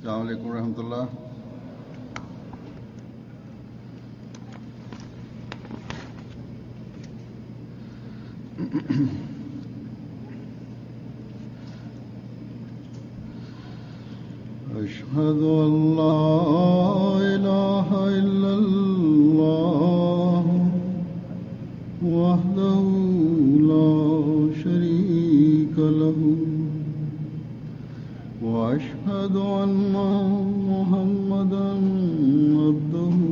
अस्सलाम वालेकुम रहमतुल्लाह। अशहदु अल्ला इलाहा इल्लल्लाह वहदहु ला शरीका लहु वअशहदु अन्ना मुहम्मदन अब्दुहु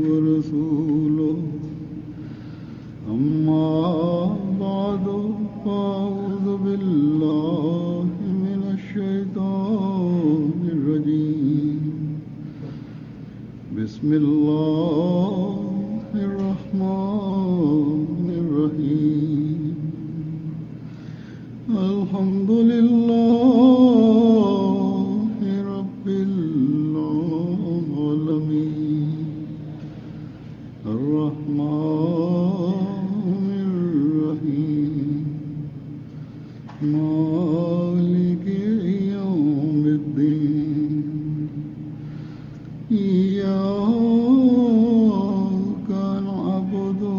व रसूलुहु अम्मा बअदु फ़अऊज़ु बिल्लाहि मिनश शैतानिर रजीम। बिस्मिल्लाहिर रहमानिर रहीम। अल्हम्दुलिल्लाहि रब्बिल आलमीन अर्रहमानिर रहीम मालिकि यौमिद्दीन इय्याका नअबुदु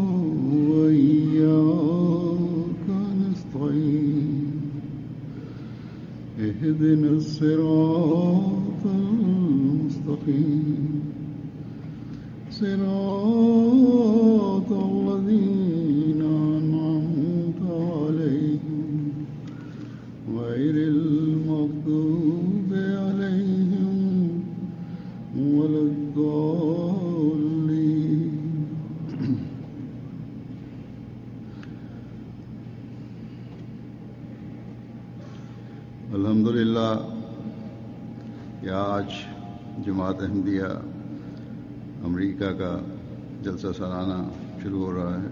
व इय्याका नस्तईन इहदिनस सिरातल मुस्तक़ीम सिरातल लज़ीना अनअमता अलैहिम गैरिल मग़दूबि अलैहिम वलद्दाल्लीन। अल्हम्दुलिल्लाह या आज जमात अहमदिया अमेरिका का जलसा सालाना शुरू हो रहा है।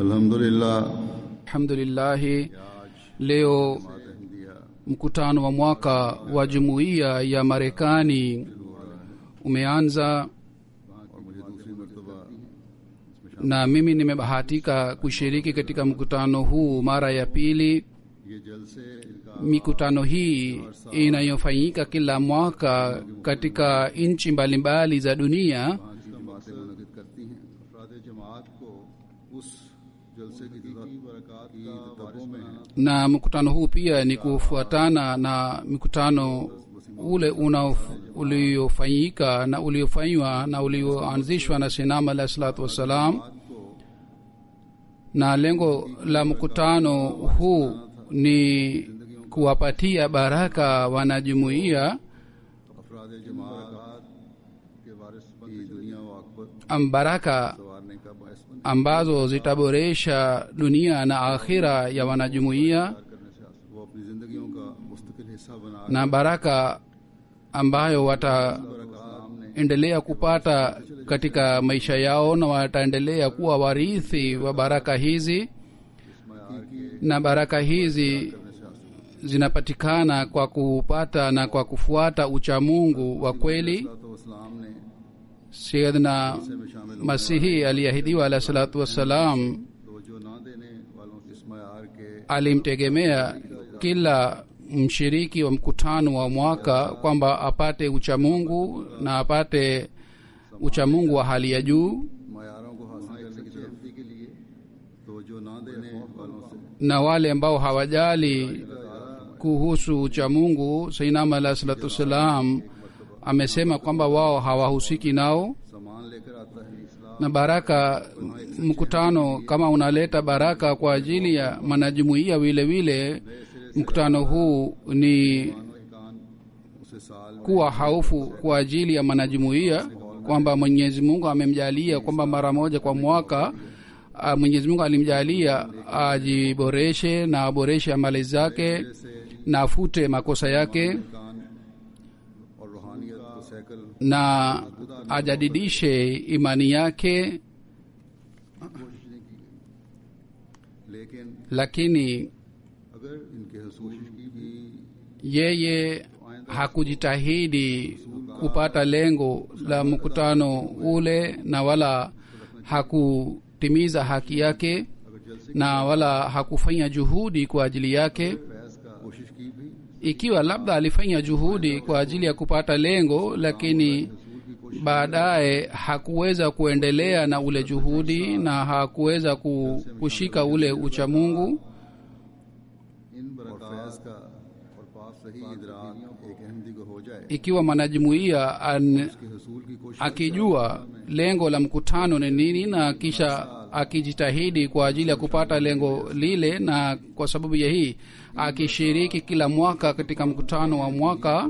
Alhamdulillah, leo mkutano wa mwaka wa jumuiya ya Marekani umeanza na mimi nimebahatika kushiriki katika mkutano huu mara ya pili. Mikutano hii inayofanyika kila mwaka katika nchi mbalimbali za dunia, na mkutano huu pia ni kufuatana na mkutano ule uliofanyika na uliofanywa na ulioanzishwa na Sinama alayhi salatu wassalam. Na lengo la mkutano huu ni kuwapatia baraka wanajumuiya baraka ambazo zitaboresha dunia na akhira ya wanajumuiya, na baraka ambayo wataendelea kupata katika maisha yao, na wataendelea kuwa warithi wa baraka hizi. Na baraka hizi zinapatikana kwa kupata na kwa kufuata uchamungu wa kweli. Sayyidina Masihi aliahidiwa alayhi salatu wassalam alimtegemea kila mshiriki wa mkutano wa mwaka kwamba apate uchamungu na apate uchamungu wa hali ya juu, na wale ambao hawajali kuhusu uchamungu, Sayyidina alayhi salatu wassalam amesema kwamba wao hawahusiki nao. Na baraka, mkutano kama unaleta baraka kwa ajili ya manajumuiya, vile vile mkutano huu ni kuwa haufu kwa ajili ya manajumuiya, kwamba Mwenyezi Mungu amemjalia kwamba mara moja kwa mwaka Mwenyezi Mungu alimjalia ajiboreshe na aboreshe amali zake na afute makosa yake na ajadidishe imani yake. Lakini yeye hakujitahidi kupata lengo la mkutano ule, na wala hakutimiza haki yake. na wala hakufanya juhudi kwa ajili yake. Faiz का कोशिश की भी Ikiwa labda alifanya juhudi kwa ajili ya kupata lengo, lakini baadaye hakuweza kuendelea na ule juhudi na hakuweza kushika ule uchamungu, इन फैज का और पाक सही इदराक एक अहमदी को हो जाए ikiwa mwanajumuiya कि हसूल की कोशिश akijua lengo la mkutano ni nini na kisha akijitahidi kwa ajili ya kupata lengo lile, na kwa sababu ya hii akishiriki kila mwaka katika mkutano wa mwaka,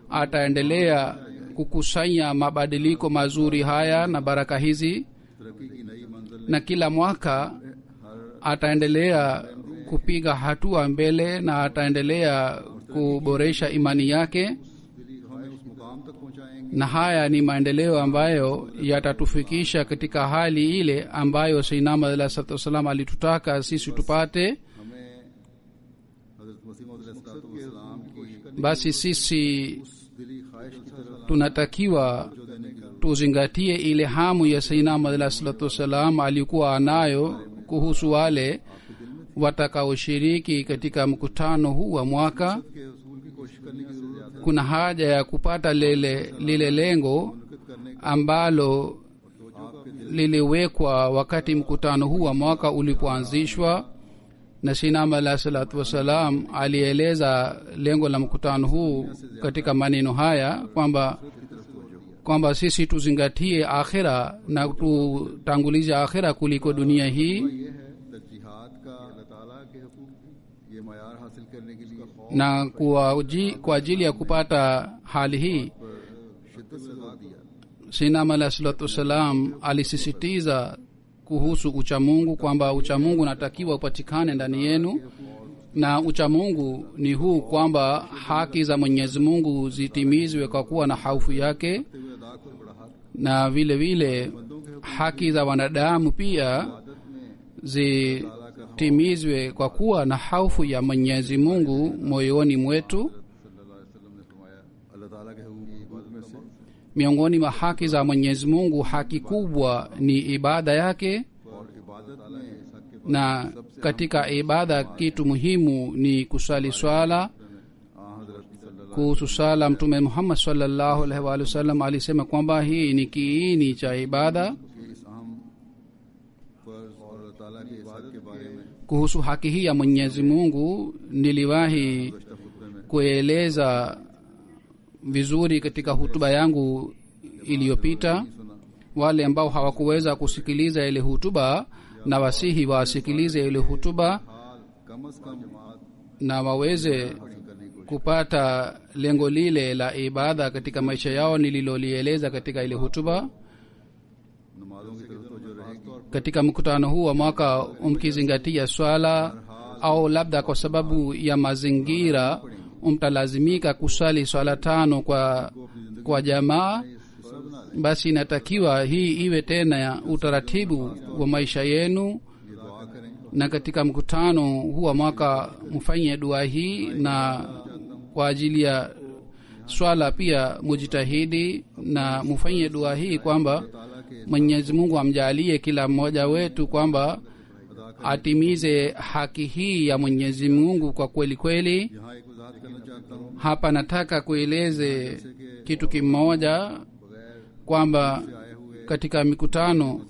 ataendelea kukusanya mabadiliko mazuri haya na baraka hizi, तरक्की की नई मंजिल na kila mwaka ataendelea kupiga hatua mbele na ataendelea kuboresha imani yake. हमें उस मुकाम तक पहुंचाएंगे Na haya ni maendeleo ambayo yatatufikisha katika hali ile ambayo Sayyidina Alayhi Salatu Wasallam alitutaka sisi tupate. हमें हजरत मसीह मौद अलैहिस्सलाम की Basi sisi दिली ख्वाहिश की तरफ tunatakiwa tuzingatie ile hamu ya Sayyidina Alayhi Salatu Wasallam alikuwa anayo kuhusu wale watakaoshiriki katika mkutano huu wa mwaka. के हसूल की कोशिश करने की जरूरत है Kuna haja ya kupata lile lengo ambalo liliwekwa wakati mkutano huu wa mwaka ulipoanzishwa, na Sayyidina Alayhi Salatu Wasalam alieleza lengo la mkutano huu katika maneno haya kwamba sisi tuzingatie akhira na tutangulize akhira kuliko dunia hii, ये है तरजीहात का अल्लाह ताला के हुकूक ये मयार हासिल करने के लिए na kwa ajili ya kupata hali hii शिद्दत से जोर दिया Sayyidina Alayhi Salatu Wasalam alisisitiza kuhusu uchamungu kwamba uchamungu unatakiwa upatikane ndani yenu, na uchamungu ni huu kwamba haki za Mwenyezi Mungu zitimizwe kwa kuwa na hofu yake, अदा को बड़ा हाथ na vile vile haki za wanadamu pia zitimizwe kwa kuwa na hofu ya Mwenyezi Mungu moyoni mwetu. सल्लल्लाहु अलैहि वसल्लम ने फरमाया अल्लाह ताला के हुकूक की इबादत में से Miongoni mwa haki za Mwenyezi Mungu, haki kubwa ni ibada yake, और इबादत में इस हक के na katika ibada kitu muhimu ni kusali swala. हजरत सल्लल्लाहु Kuhusu sala, Mtume Muhammad sallallahu alaihi wa sallam alisema kwamba hii ni kiini cha ibada. के इस अहम फर्ज और अल्लाह ताला की इबादत के बारे में Kuhusu haki hii ya Mwenyezi Mungu niliwahi खुतबे में kueleza vizuri katika hutuba yangu iliyopita. Wale ambao hawakuweza kusikiliza ile hutuba, na wasihi wasikilize ile hutuba हाल कम अज कम जमात na waweze करने की kupata lengo lile la ibada katika maisha yao nililolieleza katika ile hutuba. नमाजों की तरफ तवज्जो रहेगी Katika mkutano huu wa mwaka, mkizingatia swala au labda kwa sababu ya mazingira mtalazimika kusali swala 5 kwa jamaa, basi inatakiwa hii iwe tena ya utaratibu wa maisha yenu. ये दुआ करें Na katika mkutano huu wa mwaka mfanye dua hii, na kwa ajili ya swala pia mujitahidi na mfanye dua hii kwamba Mwenyezi Mungu amjalie kila mmoja wetu kwamba atimize haki hii ya Mwenyezi Mungu kwa kweli kweli. यहाँ एक वजाहत करना चाहता हूँ Hapa nataka kueleze kitu kimoja kwamba katika mikutano,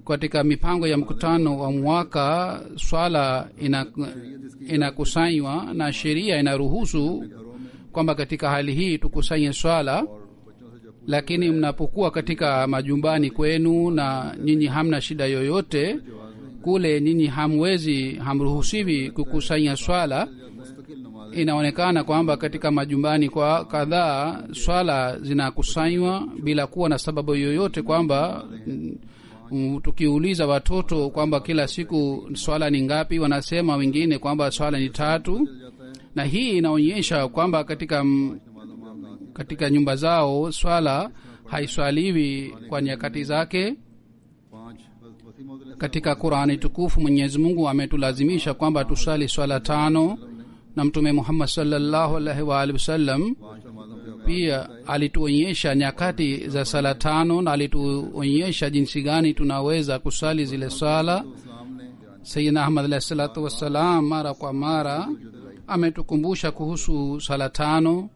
katika mipango ya mkutano wa mwaka, swala inakusanywa na sheria inaruhusu kwamba katika hali hii tukusanye swala, lakini mnapokuwa katika majumbani kwenu na nyinyi hamna shida yoyote kule, nyinyi hamruhusiwi kukusanya swala. Inaonekana kwamba katika majumbani kwa kadhaa swala zinakusanywa bila kuwa na sababu yoyote, kwamba tukiuliza watoto kwamba kila siku swala ni ngapi, wanasema wengine kwamba swala ni 3, na hii inaonyesha kwamba katika nyumba zao swala haiswaliwi kwa nyakati zake. Katika Qur'ani tukufu Mwenyezi Mungu ametulazimisha kwamba tusali swala 5, na Mtume Muhammad sallallahu alaihi wa alihi wasallam pia alituonyesha nyakati za sala 5 na alituonyesha jinsi gani tunaweza kusali zile swala. Sayyidina Ahmad alayhi salatu wassalam mara kwa mara ametukumbusha kuhusu sala tano.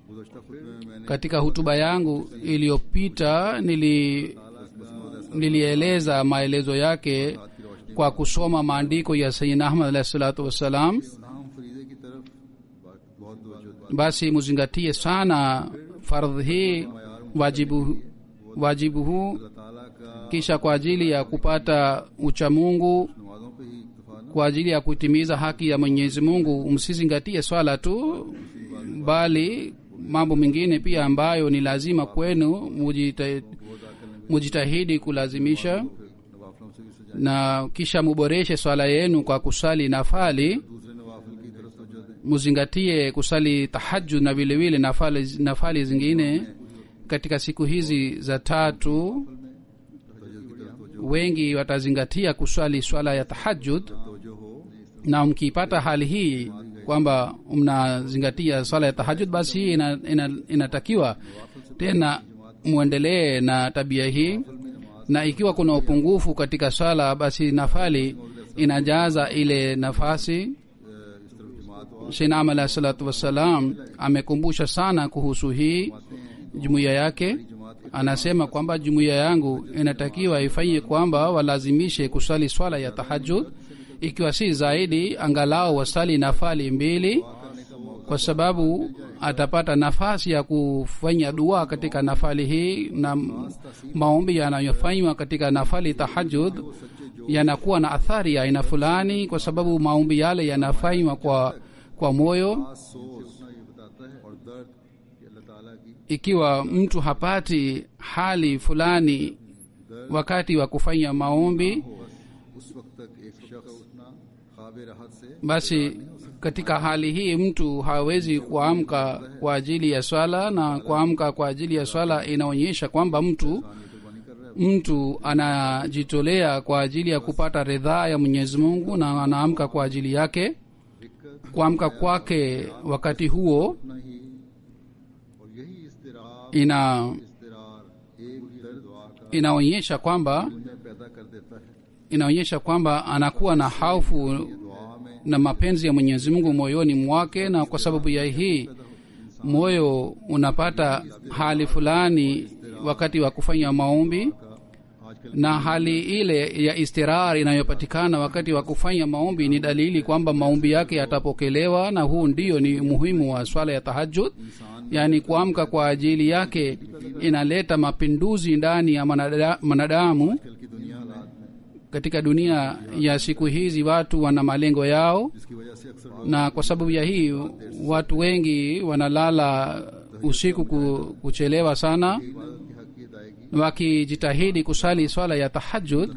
गुज़श्ता खुतबे में मैंने Katika hutuba yangu iliyopita nilieleza maelezo yake kwa kusoma maandiko ya Sayyidina Ahmad alayhi salatu wassalam. नाम फरीदे की तरफ बहुत तवज्जो Basi muzingatie sana fardhi hii, wajibu huu, ताला का kisha kwa ajili ya kupata uchamungu, नमाजों पे ही इत्तिफा न kwa ajili ya kutimiza haki ya Mwenyezi Mungu, msizingatie swala tu, bali mambo mengine pia ambayo ni lazima kwenu mujitahidi kulazimisha, नवाफिलों से भी सजा na kisha muboreshe swala yenu kwa kusali nafali. दूसरे नवाफिल की तरफ तवज्जो दें Muzingatie kusali tahajjud na vile vile nafali zingine katika siku hizi za tatu. Wengi watazingatia kuswali swala ya tahajjud, तवज्जो हो na mkipata hali hii kwamba mnazingatia swala ya tahajjud, basi hii inatakiwa tena muendelee na tabia hii. Na ikiwa kuna upungufu katika swala, basi nafali inajaza ile nafasi. इस तरफ जमात Sayyidina alayhi salatu wassalam amekumbusha sana kuhusu hii jumuiya yake. Anasema kwamba jumuiya yangu inatakiwa ifanye kwamba walazimishe kusali swala ya tahajjud, ikiwa si zaidi angalau wasali nafali 2, kwa sababu atapata nafasi ya kufanya dua katika nafali hii, na maombi yanayofanywa katika nafali tahajjud yanakuwa na athari ya aina fulani, kwa sababu maombi yale yanafanywa kwa moyo. सोच ये बताता है और दर्द कि अल्लाह ताला की Ikiwa mtu hapati hali fulani wakati wa kufanya maombi, उस वक्त तक एक शख्स उठना ख्वाब राहत से basi katika hali hii mtu hawezi kuamka kwa ajili ya swala, na kuamka kwa ajili ya swala inaonyesha kwamba mtu anajitolea kwa ajili ya kupata ridhaa ya Mwenyezi Mungu, na anaamka kwa ajili yake. Kuamka kwake wakati huo नहीं और यही इस्तिरार एक दर्द दुआ का inaonyesha kwamba उन्हें पैदा कर देता है inaonyesha kwamba anakuwa na hofu दुआ में na mapenzi ya Mwenyezi Mungu moyoni mwake, na kwa sababu ya hii moyo unapata hali fulani wakati wa kufanya maombi, na hali ile ya istirar inayopatikana wakati wa kufanya maombi ni dalili kwamba maombi yake yatapokelewa. Na huu ndio ni muhimu wa swala ya tahajjud, yani kuamka kwa ajili yake inaleta mapinduzi ndani ya mwanadamu. की दुनिया हालात में Katika dunia ya siku hizi watu wana malengo yao, जिसकी वजह से अक्सर na kwa sababu ya hii watu wengi wanalala usiku kuchelewa sana. इबादत के हक की अदायगी Wakijitahidi kusali swala ya tahajjud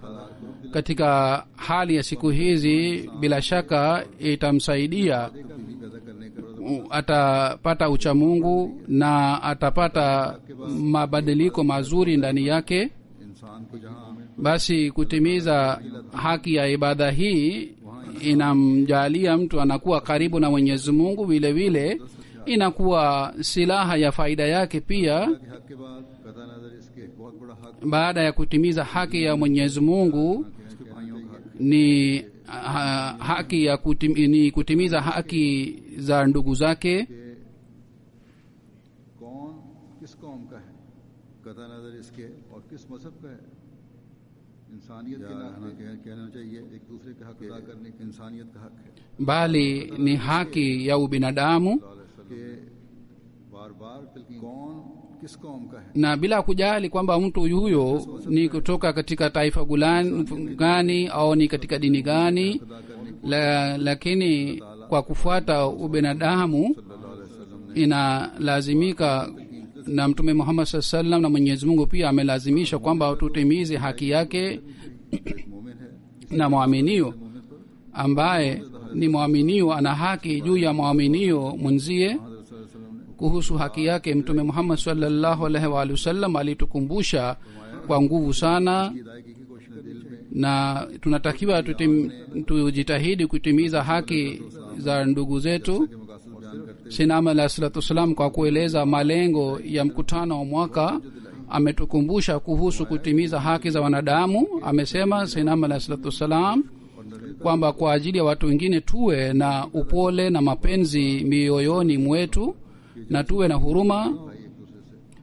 katika hali ya siku hizi, bila shaka itamsaidia, तब्दीली पैदा करने का atapata uchamungu na atapata mabadiliko mazuri ndani yake. इंसान को जहाँ हमें Basi kutimiza haki ya ibada hii inamjalia mtu anakuwa karibu na Mwenyezi Mungu, vile vile inakuwa silaha ya faida yake pia. के हक के बाद कता नजर इसके बहुत बड़ा हक Baada ya kutimiza haki ya Mwenyezi Mungu इसके भाइयों का हक ni haki ya ni kutimiza haki za ndugu zake. कि कौन किस कौम का है कता नजर इसके और किस मजहब का है इंसानियत के नाते कहना चाहिए एक दूसरे का हक अदा करने की इंसानियत का हक है Bali ni haki ya ubinadamu, कि बार बार कौन किस कौम का है na bila kujali kwamba mtu huyo ni kutoka katika taifa gani au ni katika dini gani, lakini kwa kufuata ubinadamu inalazimika, na Mtume Muhammad sallallahu alaihi wasallam na Mwenyezi Mungu pia amelazimisha kwamba tutimize haki yake. मोमिन है Na mwaminio ambaye ni mwaminio ana haki juu ya mwaminio mwenzie. Kuhusu haki yake Mtume Muhammad sallallahu alaihi wa sallam alitukumbusha kwa nguvu sana, अदायगी की कोशिश दिल में na tunatakiwa tujitahidi kutimiza haki za ndugu zetu. के मकासद बयान करते Sinama alayhi salatu wasalam kwa kueleza malengo ya mkutano wa mwaka ametukumbusha kuhusu kutimiza haki za wanadamu. Amesema Sinama alayhi salatu wasalam kwamba kwa ajili ya watu wengine tuwe na upole na mapenzi mioyoni mwetu na tuwe na huruma,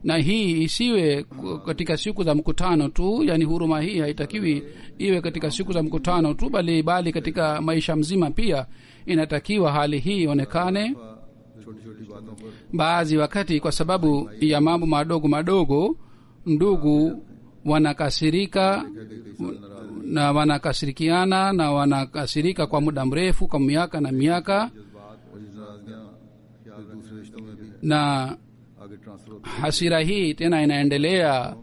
na hii isiwe katika siku za mkutano tu. Yani huruma hii haitakiwi iwe katika siku za mkutano tu, bali katika maisha mzima pia inatakiwa hali hii ionekane. Baadhi wakati kwa sababu ya mambo madogo madogo ndugu wanakasirika na wanakasirikiana na wanakasirika kwa muda mrefu, kwa miaka na miaka, na hasira hii tena inaendelea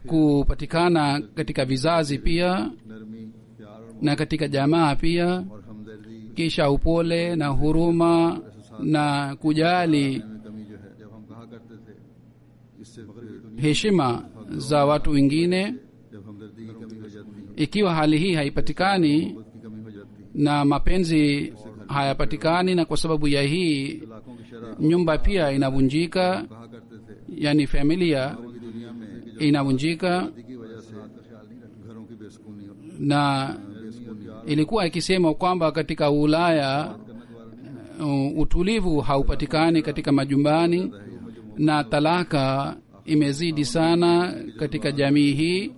kupatikana katika vizazi pia na katika jamaa pia. Kisha upole na huruma na kujali heshima za watu wengine, ikiwa hali hii haipatikani na mapenzi hayapatikani, na kwa sababu ya hii nyumba pia inavunjika, yani familia inavunjika. Na ilikuwa ikisema kwamba katika Ulaya utulivu haupatikani katika majumbani, na talaka imezidi sana katika jamii hii,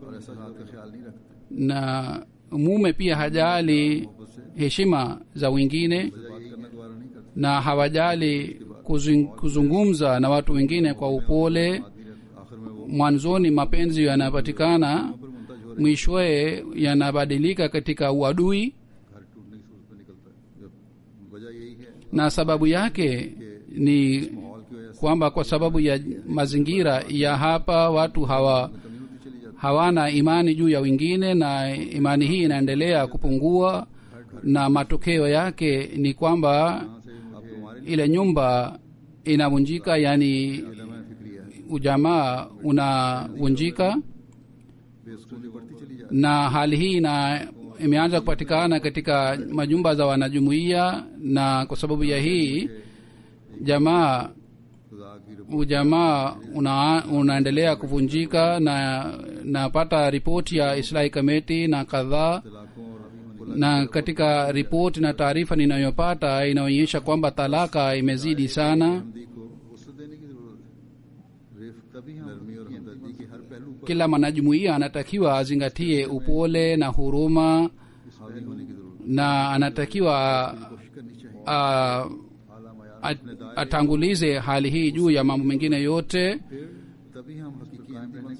na mume pia hajali heshima za wengine na hawajali kuzungumza na watu wengine kwa upole. Mwanzoni mapenzi yanapatikana, mwishowe yanabadilika katika uadui, na sababu yake ni kwamba kwa sababu ya mazingira ya hapa watu hawana imani juu ya wengine, na imani hii inaendelea kupungua, na matokeo yake ni kwamba ile nyumba inavunjika, yani ujamaa unavunjika. Na hali hii imeanza kupatikana katika majumba za wanajumuiya, na kwa sababu ya hii ujamaa unaendelea kuvunjika. Na napata ripoti ya Islahi Committee na kadhaa, na katika ripoti na taarifa ninayopata inaonyesha kwamba talaka imezidi sana. Kila mwanajumuiya anatakiwa azingatie upole na huruma, na anatakiwa atangulize hali hii juu ya mambo mengine yote.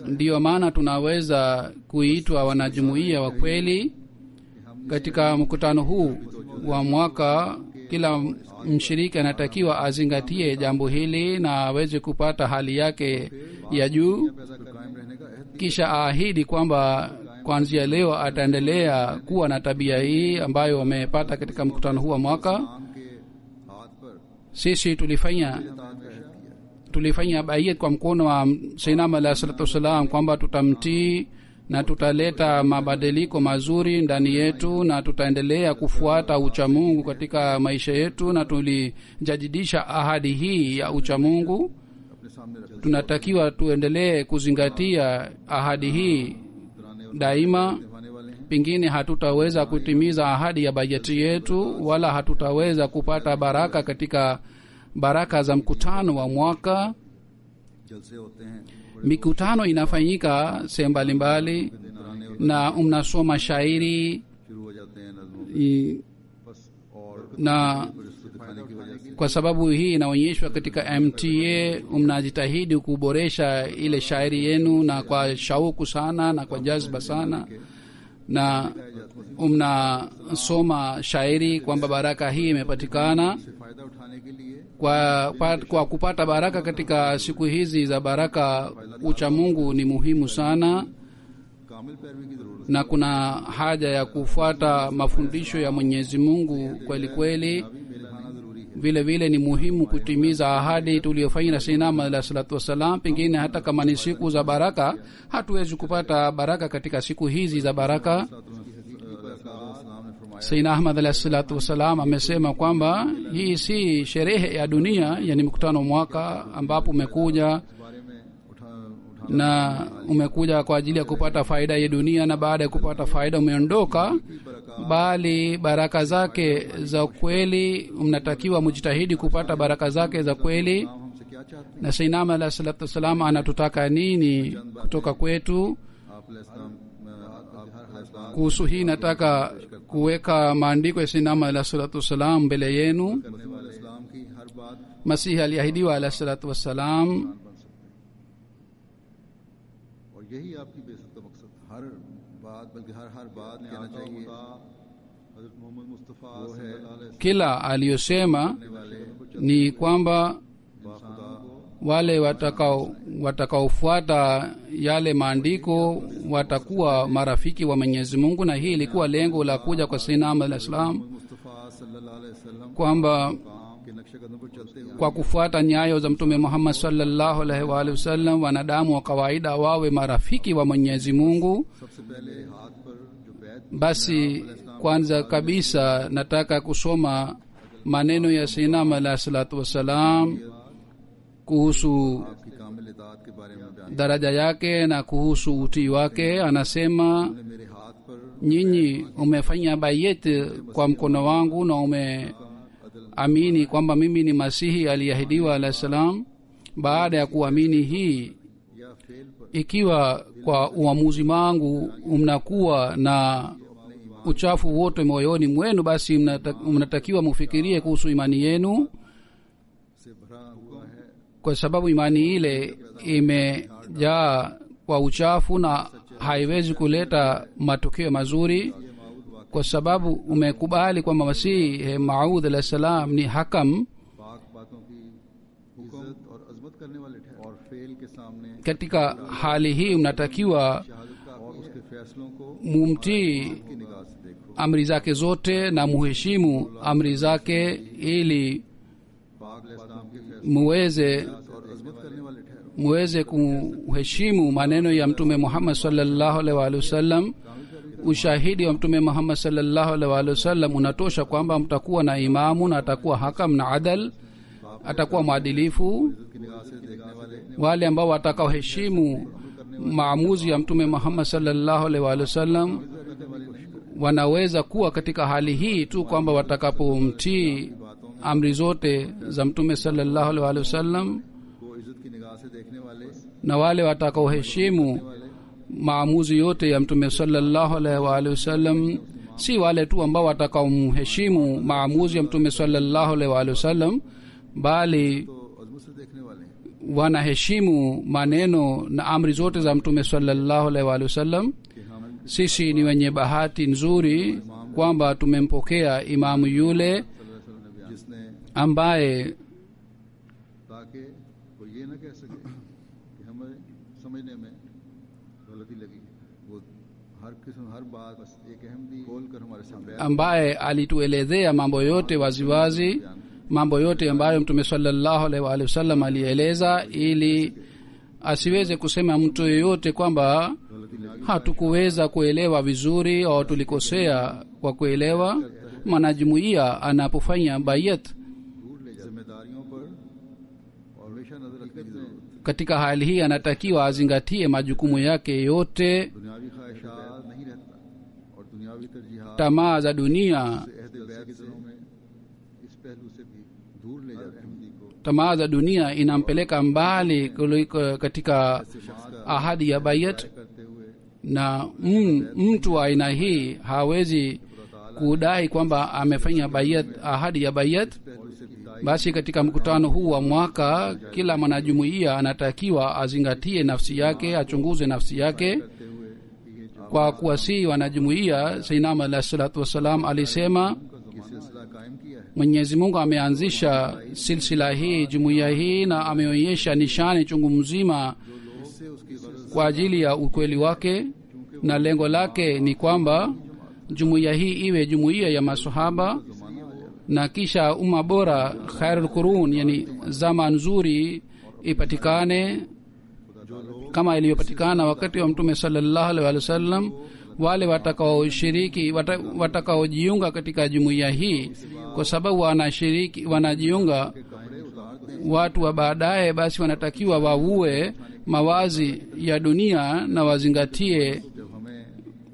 Ndiyo maana tunaweza kuitwa wanajumuiya wa kweli. Katika mkutano huu wa mwaka, kila mshiriki anatakiwa azingatie jambo hili na aweze kupata hali yake ya juu, kisha aahidi kwamba kuanzia leo ataendelea kuwa na tabia hii ambayo wamepata katika mkutano huu wa mwaka. Sisi tulifanya bayat kwa mkono wa Sayyidina alayhi salatu wasalam kwamba tutamtii na tutaleta mabadiliko mazuri ndani yetu, na tutaendelea kufuata uchamungu katika maisha yetu, na tulijadidisha ahadi hii ya uchamungu. Tunatakiwa tuendelee kuzingatia ahadi hii daima. Pengine hatutaweza kutimiza ahadi ya bajeti yetu, wala hatutaweza kupata baraka katika baraka za mkutano wa mwaka. Mikutano inafanyika sehemu mbalimbali, na mnasoma shairi, na kwa sababu hii inaonyeshwa katika MTA, mnajitahidi kuboresha ile shairi yenu na kwa shauku sana na kwa jazba sana, na mnasoma shairi kwamba baraka hii imepatikana. Kwa kupata baraka katika siku hizi za baraka, uchamungu ni muhimu sana, na kuna haja ya kufuata mafundisho ya Mwenyezi Mungu kweli kweli. Vile vile ni muhimu kutimiza ahadi tuliyofanya na Sayyidina alayhi salatu wasalam. Pengine hata kama ni siku za baraka, hatuwezi kupata baraka katika siku hizi za baraka. Sayyidina Ahmad alayhi salatu wasalam amesema kwamba hii si sherehe ya dunia, yani mkutano mwaka ambapo umekuja na umekuja kwa ajili ya kupata faida ya dunia, na baada ya kupata faida umeondoka, bali baraka zake za kweli mnatakiwa mjitahidi kupata baraka zake za kweli. हमसे क्या चाहते हैं? Na Sayyidina alayhi salatu wassalam anatutaka nini kutoka kwetu? आप इस्लाम Kuhusu hii nataka kuweka maandiko ya Sayyidina alayhi salatu wassalam mbele yenu. करने वाले इस्लाम की हर बात Masihi aliahidiwa alayhi salatu wassalam, बन सकते हैं, और यही आपकी बेइज्जत का मकसद। हर बात, बल्कि हर बात कहना चाहिए हजरत मोहम्मद मुस्तफ़ा सल्लल्लाहु अलैहि kila aliyosema वाले ni kwamba बाखुदा wale watakaofuata yale maandiko watakuwa marafiki wa Mwenyezi Mungu. Na hii ilikuwa lengo la kuja kwa Sayyidina Ahmad al-Islam, Mustafa सल्लल्लाहु अलैहि वसल्लम kwamba काम के नक्शे कदम पर चलते हुए kwa kufuata nyayo za Mtume Muhammad sallallahu alaihi wa alihi wasallam wanadamu wa kawaida wawe marafiki wa Mwenyezi Mungu. सबसे पहले हाथ पर जो बैत Basi kwanza kabisa nataka kusoma maneno ya Sayyidina Ahmad alayhi salatu wassalam kuhusu आपकी कामिल इताअत के बारे में बयान daraja yake na kuhusu utii wake. Anasema, ने मेरे हाथ पर nyinyi umefanya bayet kwa mkono wangu na umeamini kwamba mimi ni Masihi aliyeahidiwa alayhi salam. Baada ya kuamini hii, या फेल पर ikiwa kwa uamuzi wangu mnakuwa na uchafu wote moyoni mwenu, basi mnatakiwa mufikirie kuhusu imani yenu, से भरा हुआ है, kwa sababu imani ile imejaa kwa uchafu na haiwezi kuleta matokeo mazuri. Kwa sababu umekubali kwamba Masihi Maud alayhi salam ni hakam, पाक बातों की इज्जत और अजमत करने वाले ठहरे, और फेल के सामने katika hali hii mnatakiwa शहादत का और उसके फैसलों को mumtii की निगाह से देखो। amri zake zote na muheshimu amri zake, ili पाक इस्लाम के फैसले muweze और अजमत करने वाले ठहरो। muweze kuheshimu maneno ya Mtume Muhammad sallallahu alaihi wa alihi wasallam. Ushahidi wa Mtume Muhammad sallallahu alaihi wa alihi wasallam unatosha kwamba mtakuwa na imamu na atakuwa hakam na adal, atakuwa mwadilifu. की निगाह से देखने वाले Wale ambao watakaoheshimu maamuzi ya Mtume Muhammad sallallahu alaihi wa alihi wasallam wanaweza kuwa katika hali hii tu kwamba watakapomtii amri zote za Mtume sallallahu alaihi wa alihi wasallam, को इज्जत की निगाह से देखने वाले na wale watakaoheshimu maamuzi yote ya Mtume sallallahu alaihi wa alihi wasallam, si wale tu ambao watakaomheshimu maamuzi ya Mtume sallallahu alaihi wa alihi wasallam, bali तो अजमत से देखने वाले हैं। wanaheshimu maneno na amri zote za Mtume sallallahu alaihi wa alihi wasallam. कि हम Sisi ni wenye bahati nzuri kwamba tumempokea imamu yule जिसने ambaye ताकि कोई ये न कह सके कि हमें समझने में गलती लगी। वो हर किस्म हर बात बस एक अहमदी खोल कर हमारे सामने ambaye alituelezea mambo yote waziwazi, mambo yote ambayo Mtume sallallahu alaihi wa alihi wasallam alieleza, ili asiweze kusema mtu yeyote kwamba hatukuweza kuelewa vizuri au tulikosea kwa kuelewa. Mwanajumuiya anapofanya bayat, दूर ले जिम्मेदारियों पर और हमेशा नजर रखने की जरूरत है। katika hali hii anatakiwa azingatie majukumu yake yote. दुनियावी ख्वाहिशात नहीं रहता और दुनियावी तरजीहात Tamaa za dunia, अहद बैत के दिनों में इस पहलू से भी दूर ले जाते अहमदी को tamaa za dunia inampeleka mbali kuliko katika ahadi ya bayat, करते हुए na mtu wa aina hii hawezi kudai kwamba amefanya bayat, ahadi ya bayat. पहलू से भी Basi katika mkutano huu wa mwaka, kila mwanajumuiya anatakiwa azingatie nafsi yake, achunguze nafsi yake. करते हुए कि ये जो Kwa kuwasihi wanajumuiya, Sayyidina Ahmad alayhi salatu wassalam alisema, कि सिलसिला कायम किया है, Mwenyezi Mungu ameanzisha silsila hii, jumuiya hii, na ameonyesha nishani chungu mzima इससे उसकी गरज kwa ajili ya ukweli wake, na lengo lake ni kwamba jumuiya hii iwe jumuiya ya masahaba, na kisha umma bora, khairul qurun, yani zama nzuri ipatikane kama iliyopatikana wakati wa Mtume sallallahu alaihi wasallam. Wale watakaoshiriki, watakaojiunga katika jumuiya hii, kwa sababu wanajiunga watu wa baadaye, basi wanatakiwa wavue mawazi ya dunia na wazingatie जब हमें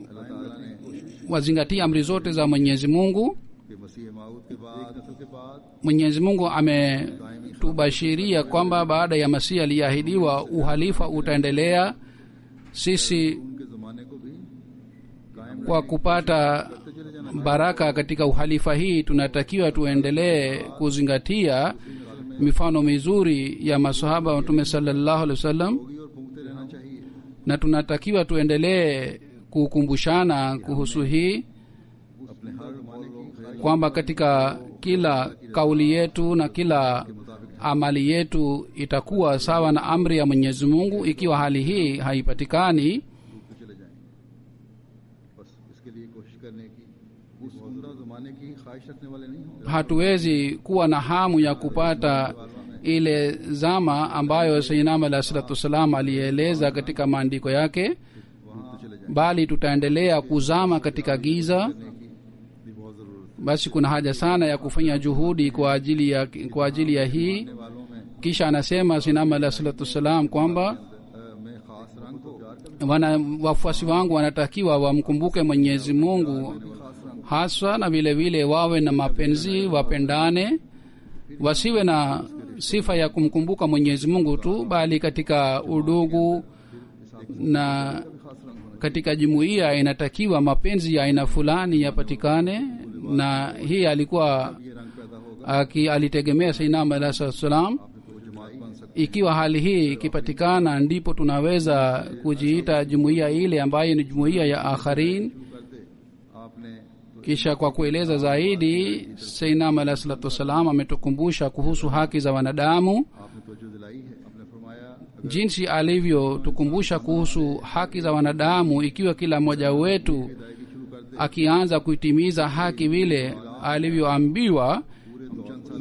अल्लाह ताला ने wazingatie amri zote za Mwenyezi Mungu. कि मसीह माऊद के बाद नस्ल के बाद Mwenyezi Mungu ametubashiria kwamba baada ya Masihi aliahidiwa uhalifa utaendelea. Sisi उनके ज़माने को भी कायम kwa kupata baraka katika uhalifa hii tunatakiwa tuendelee kuzingatia mifano mizuri ya masahaba wa Mtume sallallahu alaihi wasallam, होगी और फूंकते रहना चाहिए। na tunatakiwa tuendelee kukumbushana kuhusu hii अपने हर ज़माने की खैर kwamba katika kila kauli yetu na kila amali yetu itakuwa sawa na amri ya Mwenyezi Mungu. Ikiwa hali hii haipatikani, डूबते चले जाएंगे। बस इसके लिए कोशिश करने की उस उम्दा ज़माने की ख्वाहिश रखने वाले नहीं होंगे। hatuwezi kuwa na hamu ya kupata ile zama ambayo Sayyidina alayhi salatu wasalam alieleza katika maandiko yake, डूबते चले जाएंगे bali tutaendelea kuzama katika giza. की भी बहुत ज़रूरत Basi kuna haja sana ya kufanya juhudi kwa ajili ya hii. है। वालों में Kisha anasema Sayyidina alayhi salatu wasalam kwamba मैं खास रंग को प्यार wafuasi wangu wanatakiwa wamkumbuke Mwenyezi Mungu haswa, na vile vile wawe na mapenzi, wapendane, wasiwe na sifa ya kumkumbuka Mwenyezi Mungu tu, bali katika udugu na katika jumuiya inatakiwa mapenzi ya aina fulani yapatikane. Na hii alikuwa ये रंग पैदा होगा alitegemea Sayyidina alayhi salam. तो जमात बन सकती Ikiwa hali hii ikipatikana, ndipo tunaweza kujiita jumuiya ile ambayo ni jumuiya ya akharin. करते आपने Kisha kwa kueleza zaidi, Sayyidina alayhi salatu wasalam ametukumbusha kuhusu haki za wanadamu, आपने तवज्जो दिलाई है। आपने फरमाया jinsi alivyotukumbusha kuhusu haki za wanadamu. Ikiwa kila mmoja wetu अदायगी शुरू कर दे akianza kuitimiza haki vile alivyoambiwa,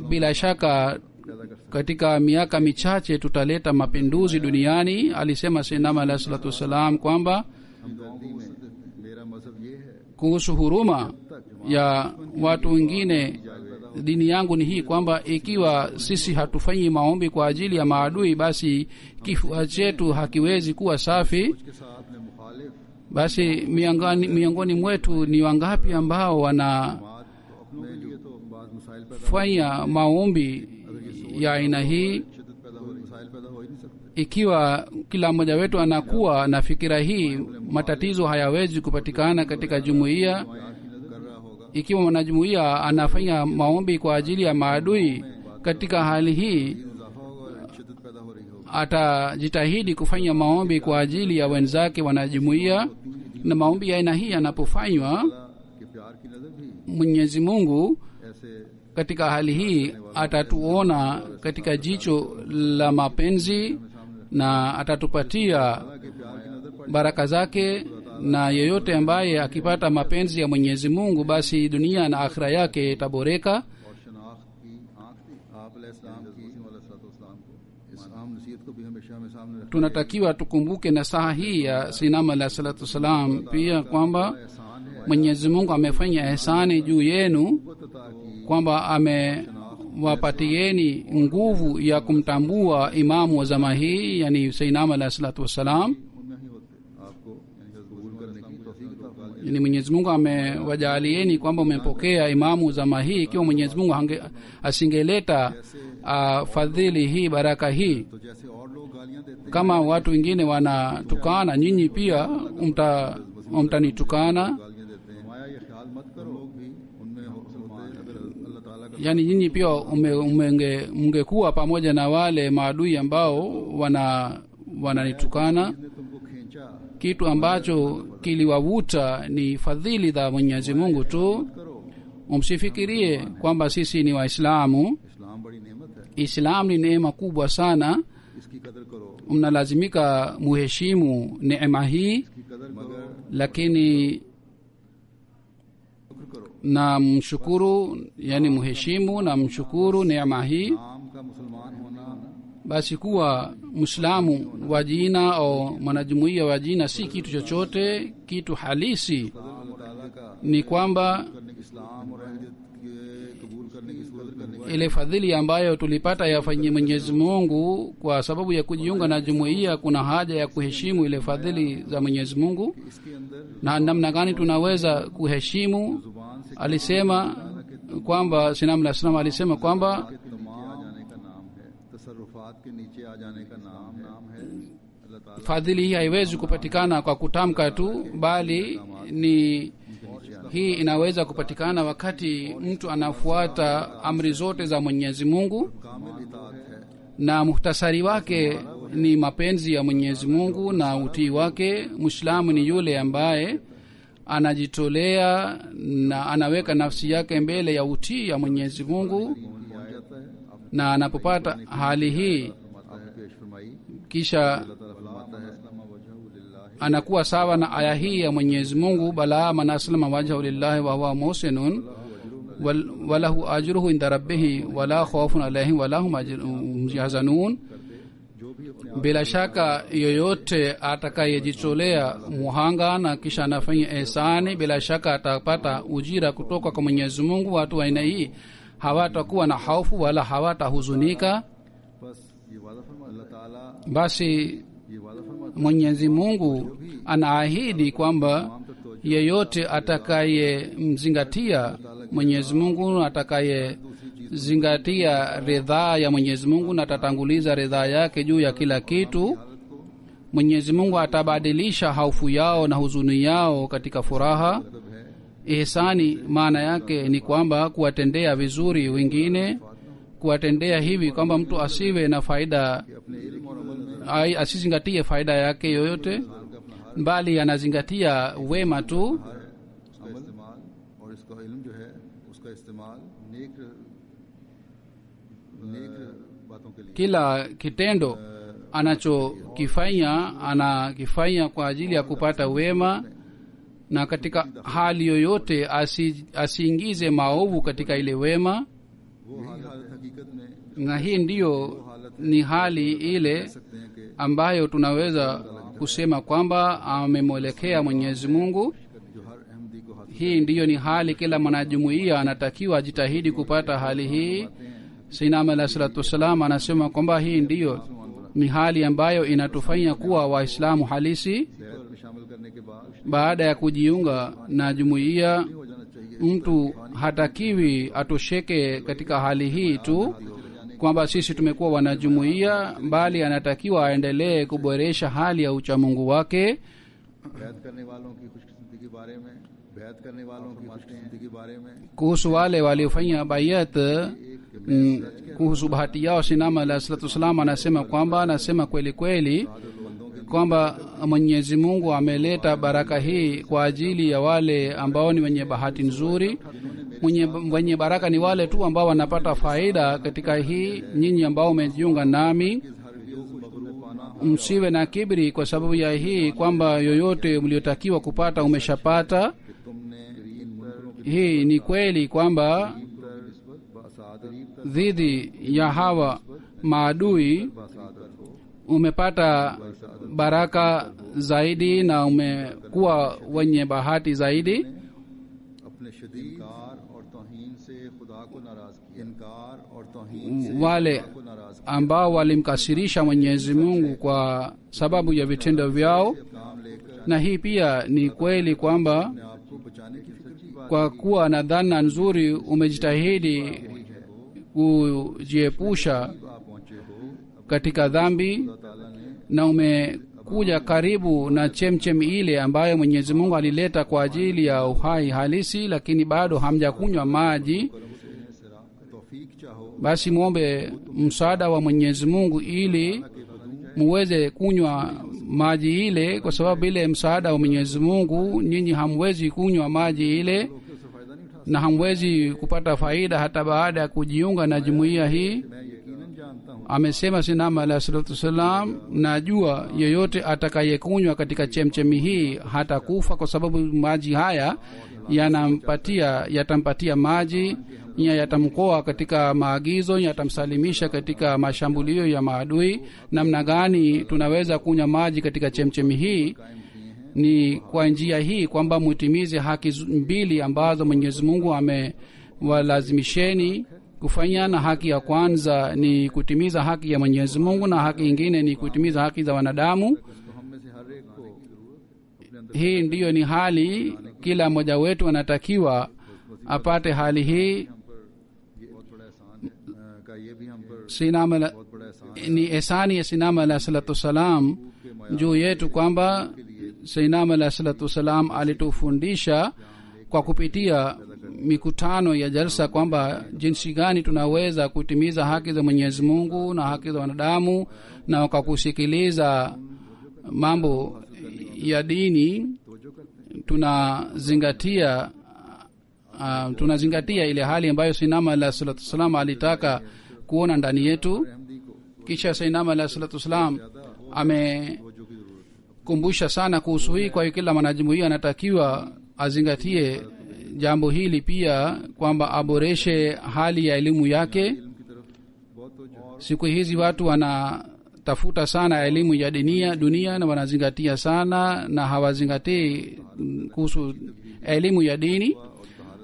bila shaka पैदा कर katika miaka michache tutaleta mapinduzi duniani. Alisema Sayyidina alayhi salatu wasalam kwamba हमदर्दी में मेरा मजहब ये है kuhusu huruma ya watu wengine, dini yangu ni hii kwamba ikiwa sisi hatufanyi maombi kwa ajili ya maadui, basi kifua chetu hakiwezi kuwa safi. के साथ में मुखालिफ Basi miongoni mwetu ni wangapi ambao wanafanya बात तो अपने लिए तो बाद मसाइल पैदा maombi ya aina hii? शिद्दत पैदा हो मसाइल पैदा हो ही नहीं सकते। Ikiwa kila mmoja wetu anakuwa na fikira hii, matatizo hayawezi kupatikana katika jumuiya. कर रहा होगा Ikiwa mwanajumuiya anafanya maombi kwa ajili ya maadui, katika hali hii इजाफा होगा और शिद्दत पैदा हो रही होगी। atajitahidi kufanya maombi kwa ajili ya wenzake wanajumuiya, na maombi ya aina hii yanapofanywa, कि प्यार की नजर भी Mwenyezi Mungu ऐसे katika hali hii atatuona katika jicho la mapenzi na atatupatia कि प्यार की नजर पड़ baraka zake. Na yeyote ambaye akipata mapenzi ya Mwenyezi Mungu, basi dunia na akhira yake itaboreka. और शनाख्त की आंख थी आप अलैहिस्सलाम की अलैहिस्सलाम को इस आम नसीहत को भी हमेशा हमें सामने रखना Tunatakiwa tukumbuke nasaha hii ya Sayyidina alayhi salatu wasalam pia kwamba एहसान है Mwenyezi Mungu amefanya ihsani juu yenu, अता की kwamba amewapatieni nguvu ya kumtambua imamu wa zama hii, yani Sayyidina alayhi salatu wasalam. उनमें ही होते आपको यानी कबूल करने की तौफीक अता फरमाए। Yani Mwenyezi Mungu amewajaalieni kwamba umepokea imamu zama hii. Ikiwa Mwenyezi Mungu asingeleta fadhili hii, baraka hii, तो जैसे और लोग गालियां देते kama watu wengine wanatukana, nyinyi pia mtanitukana. गालियां देते हैं माया ये ख्याल मत करो लोग भी उनमें होते अगर अल्लाह ताला का Yani nyinyi pia mngekuwa pamoja na wale maadui ambao wananitukana. ने तुमको खींचा Kitu ambacho kiliwavuta ni fadhili za Mwenyezi Mungu tu. करो। Msifikirie kwamba sisi ni Waislamu. इस्लाम बड़ी नेमत है Islam ni neema kubwa sana, इसकी कदर करो mnalazimika muheshimu neema hii, इसकी कदर मगर lakini शुक्र करो। na mshukuru, yani muheshimu na mshukuru neema hii. नाम का मुसलमान होना Basi kuwa Muislamu wa jina au mwanajumuiya wa jina si kitu chochote. Kitu halisi अल्लाह ताला का ni kwamba करने की इस्लाम और अहलियत के कबूल करने की कदर करने की ile fadhili ambayo tulipata ya Mwenyezi Mungu kwa sababu ya kujiunga na jumuiya, kuna haja ya kuheshimu ile fadhili za Mwenyezi Mungu. इसके अंदर Na namna gani tunaweza kuheshimu? जुबान से Alisema kwamba Sinam alayhi salam alisema kwamba के नीचे आ जाने का नाम है, तसर्रुफात के नीचे आ जाने का नाम है। अल्लाह ताला fadhili hii haiwezi kupatikana kwa kutamka tu, bali ni hii inaweza kupatikana wakati mtu anafuata amri zote za Mwenyezi Mungu, कामिल इताअत है। na muhtasari wake ni mapenzi ya Mwenyezi Mungu na utii wake. Muislamu ni yule ambaye anajitolea na anaweka nafsi yake mbele ya utii ya Mwenyezi Mungu, आ जाता है, आप na anapopata hali hii आपने पेश फरमाई, kisha अल्लाह ताला फरमाता है वजहु लिल्लाह, anakuwa sawa na aya hii ya Mwenyezi Mungu, bala man aslama wajhahu lillahi wa huwa muhsinun walahu ajruhu inda rabbih wala khawfun alayhim wala hum yahzanun. जो भी अपने Bila shaka yoyote atakayejitolea muhanga na kisha anafanya ihsani, bila shaka atapata ujira kutoka kwa Mwenyezi Mungu. Watu wa aina hii hawatakuwa na hofu wala hawatahuzunika. बस ये वादा फरमा अल्लाह ताला, Basi ये वादा फरमा Mwenyezi Mungu anaahidi kwamba yeyote atakayemzingatia Mwenyezi Mungu, atakayezingatia ridhaa ya Mwenyezi Mungu na atatanguliza ridhaa yake juu ya kila kitu, Mwenyezi Mungu atabadilisha hofu yao na huzuni yao katika furaha. Ihsani maana yake ni kwamba kuwatendea vizuri wengine, kuwatendea hivi kwamba mtu asiwe na faida, asizingatie faida yake yoyote, bali anazingatia wema tu. इसका इस्तेमाल और इसका इल्म जो है उसका इस्तेमाल नेक बातों के लिए, Kila kitendo anakifanya kwa ajili ya kupata wema, na katika hali yoyote asiingize maovu katika ile wema. वो हालत हकीकत में Na hii ndiyo ni hali ile सकते हैं कि ambayo tunaweza kusema kwamba amemwelekea Mwenyezi Mungu. जो हर अहमदी को हासिल Hii ndiyo ni hali kila mwanajumuiya anatakiwa ajitahidi kupata hali hii. Sayyidina alayhi salatu wassalam anasema kwamba hii ndiyo ni hali ambayo inatufanya kuwa Waislamu halisi. बैत में शामिल करने के बाद Baada ya kujiunga na jumuiya, हो जाना चाहिए mtu hatakiwi atosheke katika hali hii tu kwamba sisi tumekuwa wanajumuiya, bali anatakiwa aendelee kuboresha hali ya uchamungu wake. बैत करने वालों की खुशकिस्मती के बारे में, बैत करने वालों की खुशकिस्मती के बारे में Kuhusu wale waliofanya bayat, kuhusu bahati yao, Sinama alayhi salatu wassalam anasema kweli kweli kwamba Mwenyezi Mungu ameleta baraka hii kwa ajili ya wale ambao ni wenye bahati nzuri. Wenye baraka ni wale tu ambao wanapata faida katika hii. Nyinyi ambao umejiunga nami, msiwe na kibri kwa sababu ya hii kwamba yoyote mliotakiwa kupata umeshapata. Hii ni kweli kwamba dhidi ya hawa maadui umepata baraka zaidi na umekuwa wenye bahati zaidi. अपने शदीद इनकार और तौहीन से खुदा को नाराज किया, इनकार और तौहीन से Wale को नाराज ambao walimkasirisha Mwenyezi Mungu kwa sababu ya vitendo vyao. काम लेकर Na hii pia ni kweli kwamba अपने आप को बचाने की फिक्र की बात kwa kuwa na dhana nzuri umejitahidi kujiepusha आप पहुंचे हो। katika dhambi अल्लाह ताला ने na umekuja karibu na chemchem ile ambayo Mwenyezi Mungu alileta kwa ajili ya uhai halisi, lakini bado hamjakunywa maji. तौफीक चाहो Basi muombe msaada wa Mwenyezi Mungu ili muweze kunywa maji ile, kwa sababu bila msaada wa Mwenyezi Mungu nyinyi hamwezi kunywa maji ile उससे फायदा नहीं उठा। na hamwezi kupata faida hata baada ya kujiunga na jumuiya hii. मैं यकीनन जानता हूँ Amesema Sinama alayhi salatu wassalam, najua yeyote atakayekunywa katika chemchemi hii hata kufa, kwa sababu maji haya yatampatia maji, yatamkoa katika maagizo, yatamsalimisha katika mashambulio ya maadui. Namna gani tunaweza kunywa maji katika chemchemi hii? Ni kwa njia hii kwamba mutimize haki mbili ambazo Mwenyezi Mungu amewalazimisheni kufanya, na haki ya kwanza ni kutimiza haki ya Mwenyezi Mungu, na haki nyingine ni kutimiza haki za wanadamu. तो हम में से हर एक को अपने अंदर Hii ndiyo ni hali kila mmoja wetu anatakiwa apate hali hii. हम पर ये बहुत बड़ा एहसान है का ये भी हम पर Sinam बहुत बड़ा एहसान ni ehsani ya Sinam alayhi salatu wassalam juu yetu kwamba Sinam alayhi salatu wassalam alitufundisha kwa kupitia mikutano ya jalsa kwamba jinsi gani tunaweza kutimiza haki za Mwenyezi Mungu na haki za wanadamu, na kwa kusikiliza mambo ya dini tunazingatia ile hali ambayo Sinam alayhi salatu wassalam alitaka kuona ndani yetu. Kisha Sinam alayhi salatu wassalam amekumbusha sana kuhusu hii. Kwa hiyo kila mwanajumuiya anatakiwa azingatie jambo hili pia, kwamba aboreshe hali ya elimu yake. की तरफ बहुत तवज्जो Siku hizi watu wanatafuta sana elimu ya dunia na wanazingatia sana na hawazingatii kuhusu elimu ya dini.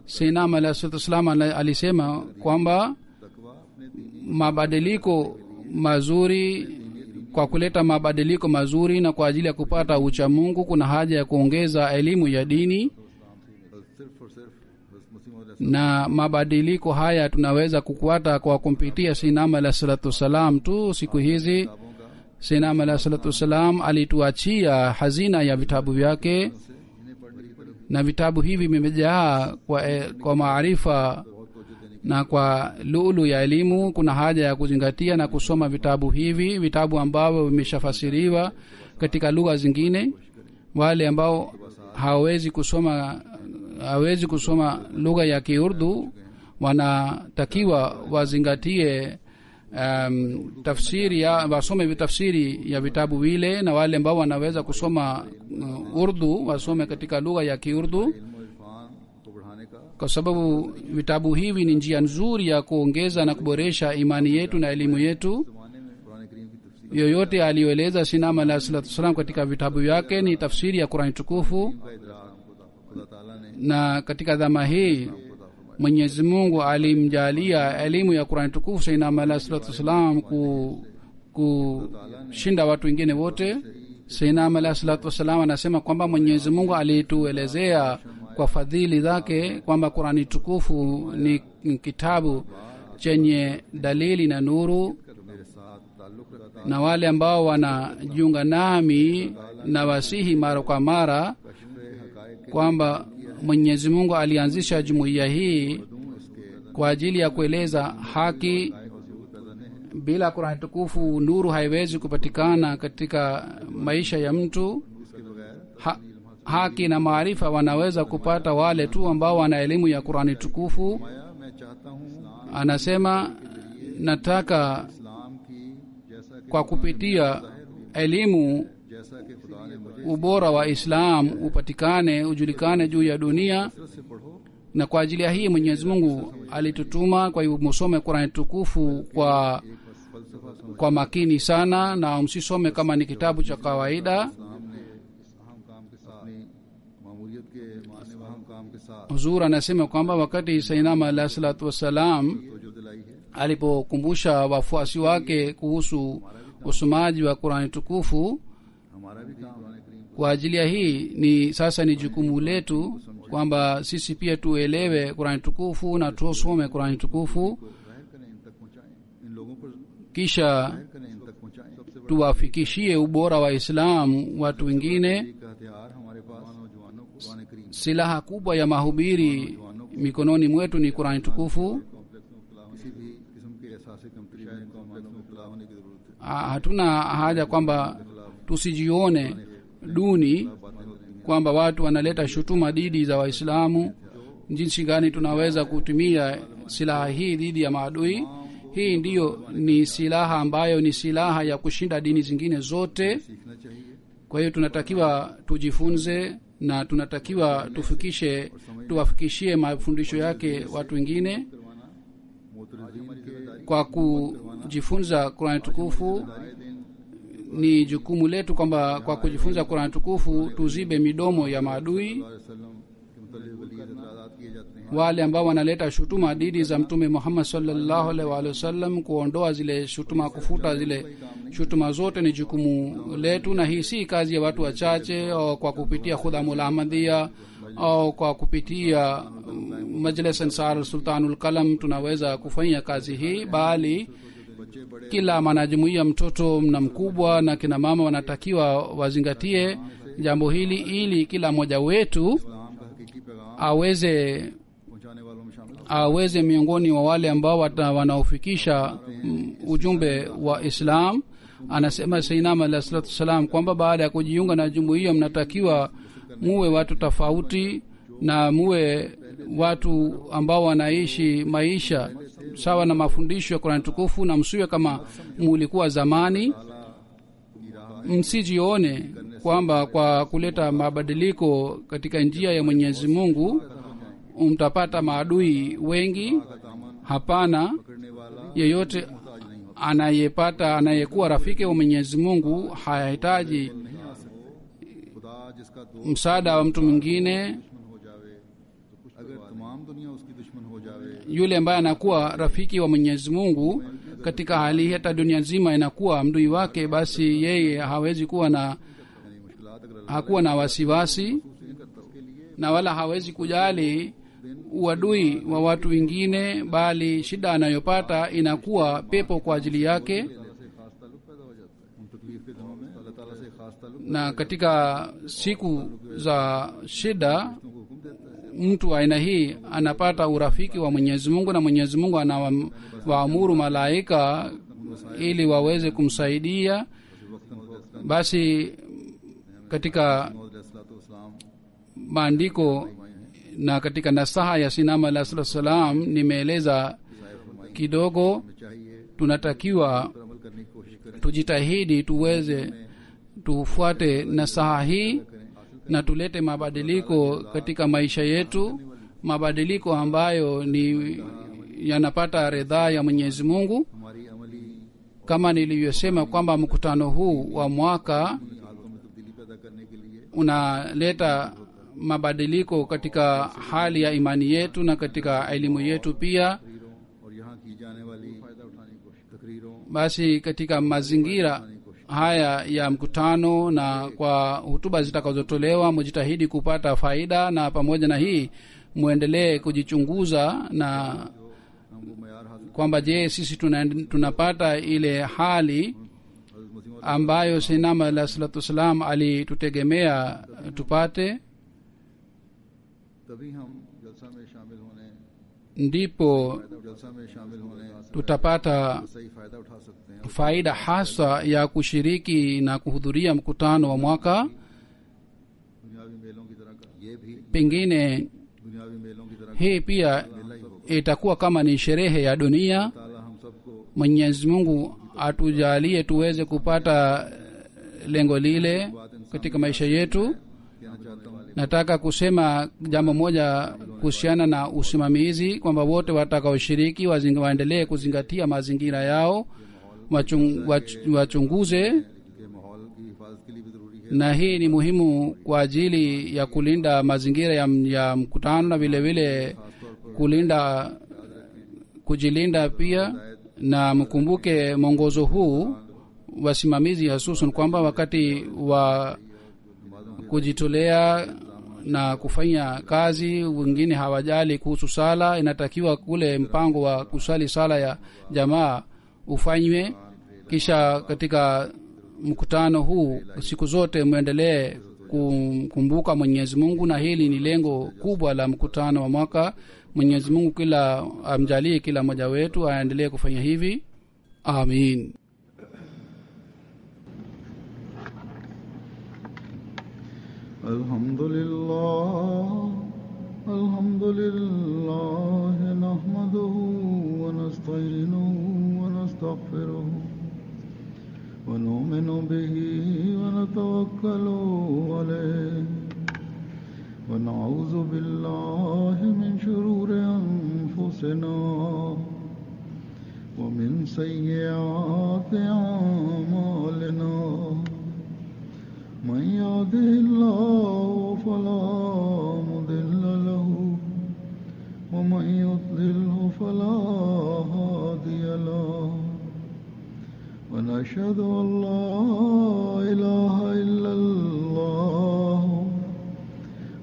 Sinam alayhi salatu wassalam alisema kwamba तकवा अपने दीनी mabadiliko mazuri, kwa kuleta mabadiliko mazuri na kwa ajili ya kupata ucha Mungu, kuna haja ya kuongeza elimu ya dini, सिर्फ और सिर्फ मुस्लिम और na mabadiliko haya tunaweza kukuata kwa kumpitia Sinam alayhi salatu wassalam tu. Siku hizi किताबों का Sinam alayhi salatu wassalam alituachia hazina ya vitabu vyake, इन्हें पढ़ने की तरफ na vitabu hivi vimejaa kwa maarifa बहुत तवज्जो देने na kwa lulu ya elimu. Kuna haja ya kuzingatia na kusoma vitabu hivi, vitabu ambavyo vimeshafasiriwa katika lugha zingine. Wale ambao hawezi kusoma lugha ya Kiurdu wanatakiwa wazingatie wasome tafsiri ya vitabu vile, na wale ambao wanaweza kusoma Urdu wasome katika lugha ya Kiurdu, इल्म और इरफान को बढ़ाने का kwa sababu vitabu hivi ni njia nzuri ya kuongeza na kuboresha imani yetu na elimu yetu. जमाने में कुरान करीम की तफसीर Yoyote aliyoeleza Sinam alayhi salatu wassalam katika vitabu vyake ni tafsiri ya Qur'an tukufu, का इदराक खुदा ताला ने na katika dhama hii Mwenyezi Mungu alimjalia elimu ya Qur'an tukufu Sinam alayhi salatu wassalam kushinda watu wengine wote. Sinam alayhi salatu wassalam anasema kwamba Mwenyezi Mungu alituelezea kwa fadhili zake kwamba Qur'ani tukufu ni kitabu chenye dalili na nuru, मेरे साथ ताल्लुक रखता na wale ambao wanajiunga nami na wasihi mara kwa mara कश्फ हकायक kwamba Mwenyezi Mungu alianzisha jumuiya hii दूं इसके kwa ajili ya kueleza haki. हजूर पैदा नहीं Bila Qur'an tukufu nuru haiwezi kupatikana katika maisha ya mtu. इसके बगैर Haki na maarifa wanaweza kupata wale tu ambao wana elimu ya Qur'ani tukufu. माया मैं चाहता हूँ Anasema nataka इस्लाम की जैसा कि kwa kupitia elimu जैसा कि खुदा ने मुझे ubora wa Islam upatikane, ujulikane juu ya dunia, कसरत से पढ़ो na kwa ajili ya hii Mwenyezi Mungu alitutuma. Kwa hivyo musome Qur'ani tukufu फलसफा समझ kwa makini sana, na msisome kama ni kitabu cha kawaida. इस्लाम ने इस अहम काम के साथ अपनी मामूलियत के मानने वाले अहम काम के साथ Huzur anasema kwamba wakati Sayyidina alayhi salatu wassalam तवज्जो दिलाई है alipokumbusha wafuasi wake kuhusu usomaji wa Qur'ani tukufu, हमारा भी काम कुरान करीम kwa ajili ya hii sasa ni jukumu letu kwamba sisi pia tuelewe Qur'ani tukufu na tusome Qur'ani tukufu, को जाहिर करें इन तक पहुँचाएं इन लोगों पर kisha जाहिर करें इन तक पहुँचाएं सबसे बड़ा tuwafikishie ubora wa Islam watu wengine. का हथियार हमारे पास नौजवानों को कुरान करीम Silaha kubwa ya mahubiri mikononi mwetu ni Qur'ani tukufu. Complex में मुबतला किसी भी किस्म के एहसास कमतरी में कॉम्प्लेक्स में मुबतला होने की जरूरत है Hatuna haja kwamba tusijione duni kwamba watu wanaleta shutuma dhidi za Waislamu. Jinsi gani tunaweza kutumia silaha hii dhidi ya maadui? Hii ndiyo ni silaha ambayo ni silaha ya kushinda dini zingine zote. सीखना चाहिए Kwa hiyo tunatakiwa tujifunze na tunatakiwa tuwafikishie mafundisho yake watu wengine. करवाना मोतरजीन के Kwa kujifunza Qur'an tukufu ni jukumu letu kwamba kwa kujifunza Qur'an tukufu tuzibe midomo ya maadui. वसल्लम के मुतल्लिक़ वली एतराज़ात किए जाते हैं wale ambao wanaleta shutuma dhidi za mtume Muhammad sallallahu alaihi wa sallam, kuondoa zile shutuma, kufuta zile shutuma zote ni jukumu letu, na hii si kazi ya watu wachache au kwa kupitia Khudamul Ahmadiyya au kwa kupitia Majlis Ansar Sultanul Qalam tunaweza kufanya kazi hii, bali kila mwanajumuiya, mtoto na mkubwa na kina mama wanatakiwa wazingatie jambo hili, ili kila mmoja wetu इस्लाम का हकीकी पैगाम पहुंचाने वालों में शामिल aweze miongoni wa wale ambao wanaofikisha ujumbe wa Islam. Anasema Sayyidina alayhi salatu wasalam kwamba baada ya kujiunga na jumuiya mnatakiwa muwe watu tofauti na muwe watu ambao wanaishi maisha sawa na mafundisho ya Qur'an tukufu, na msiwe kama mulikuwa zamani. Msijione kwamba kwa kuleta mabadiliko katika njia ya Mwenyezi Mungu mtapata maadui wengi. Hapana, करने वाला yeyote anayekuwa rafiki wa Mwenyezi Mungu hahitaji खुदा जिसका दोस्त msaada wa mtu mwingine. दुश्मन हो जावे तो कुछ अगर तमाम दुनिया उसकी दुश्मन हो जावे Yule ambaye anakuwa rafiki wa Mwenyezi Mungu katika hali hii, hata dunia nzima inakuwa mdui wake, basi yeye hawezi kuwa na यानी मुश्किलात अगर hakuwa na wasiwasi na wala hawezi kujali uadui wa watu wengine, bali shida anayopata inakuwa pepo kwa ajili yake. से खास ताल्लुक पैदा हो जाता है उन तकलीफ के दिनों में अल्लाह ताला से खास ताल्लुक Na katika siku za shida को हुक्म देता है mtu aina hii anapata urafiki wa Mwenyezi Mungu, na Mwenyezi Mungu anawaamuru malaika ili waweze kumsaidia. Basi katika इस्लाम maandiko na katika nasaha ya Sinama alayhi salatu wasalam nimeeleza kidogo. चाहिए Tunatakiwa अमल करने की कोशिश करें tujitahidi tuweze tufuate nasaha hii na tulete mabadiliko katika maisha yetu, mabadiliko ambayo ni yanapata ridhaa ya Mwenyezi Mungu. हमारी अमली Kama nilivyosema kwamba mkutano huu wa mwaka हालतों में तब्दीली पैदा करने के लिए unaleta mabadiliko katika hali ya imani yetu na katika elimu yetu pia. तकरीरों और यहाँ की जाने वाली फायदा उठाने की कोशिश तकरीरों Basi katika mazingira haya ya mkutano na kwa hutuba zitakazotolewa mujitahidi kupata faida, na pamoja na hii muendelee kujichunguza na हम वो मैार हासिल kwamba je, sisi tunapata ile hali हज़रत मसीह ambayo Sayyidina alayhi salatu wasalam alitutegemea tupate. तभी हम जलसा में शामिल होने Ndipo जलसा में शामिल होने tutapata सही फायदा उठा सकते हैं faida hasa ya kushiriki na kuhudhuria mkutano wa mwaka. दुनियावी मेलों की तरह का ये भी Pengine दुनियावी मेलों की तरह hii pia itakuwa kama ni sherehe ya dunia. ताला हम सबको Mwenyezi Mungu atujalie tuweze kupata lengo lile katika maisha yetu. कहना चाहता हूँ Nataka kusema jambo moja kuhusiana na usimamizi, kwamba wote watakaoshiriki waendelee kuzingatia mazingira yao, wachunguze, कि माहौल की हिफाजत के लिए भी ज़रूरी है na hii ni muhimu kwa ajili ya kulinda mazingira ya mkutano na vile vile kujilinda pia. Na mkumbuke mwongozo huu wasimamizi hususan kwamba wakati wa kujitolea na kufanya kazi, wengine hawajali kuhusu sala. Inatakiwa kule mpango wa kusali sala ya jamaa ufanywe. Kisha katika mkutano huu siku zote muendelee kumkumbuka Mwenyezi Mungu, na hili ni lengo kubwa la mkutano wa mwaka. Mwenyezi Mungu kila amjalie kila mmoja wetu aendelee kufanya hivi. Amin. Alhamdulillah nahmaduhu wa nasta'inuhu wa nastaghfiruhu wa nu'minu bihi wa natawakkalu alayhi ونعوذ بالله من شرور أنفسنا ومن سيئات أعمالنا من يهده الله فلا مضل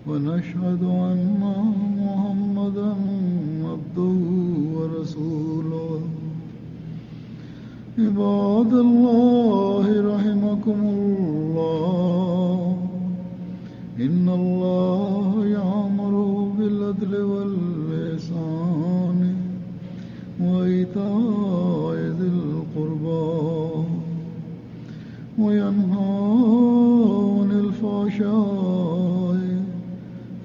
ونشهد أن محمدا عبده ورسوله عباد الله رحمكم الله إن الله يأمر بالعدل والإحسان وإيتاء ذي القربى وينهى عن الفحشاء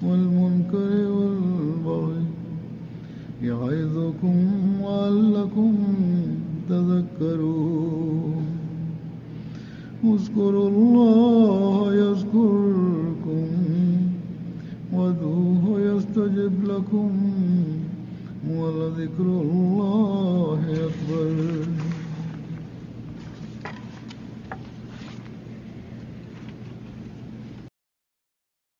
والمنكر والبغي يعظكم لعلكم تذكرون اذكروا الله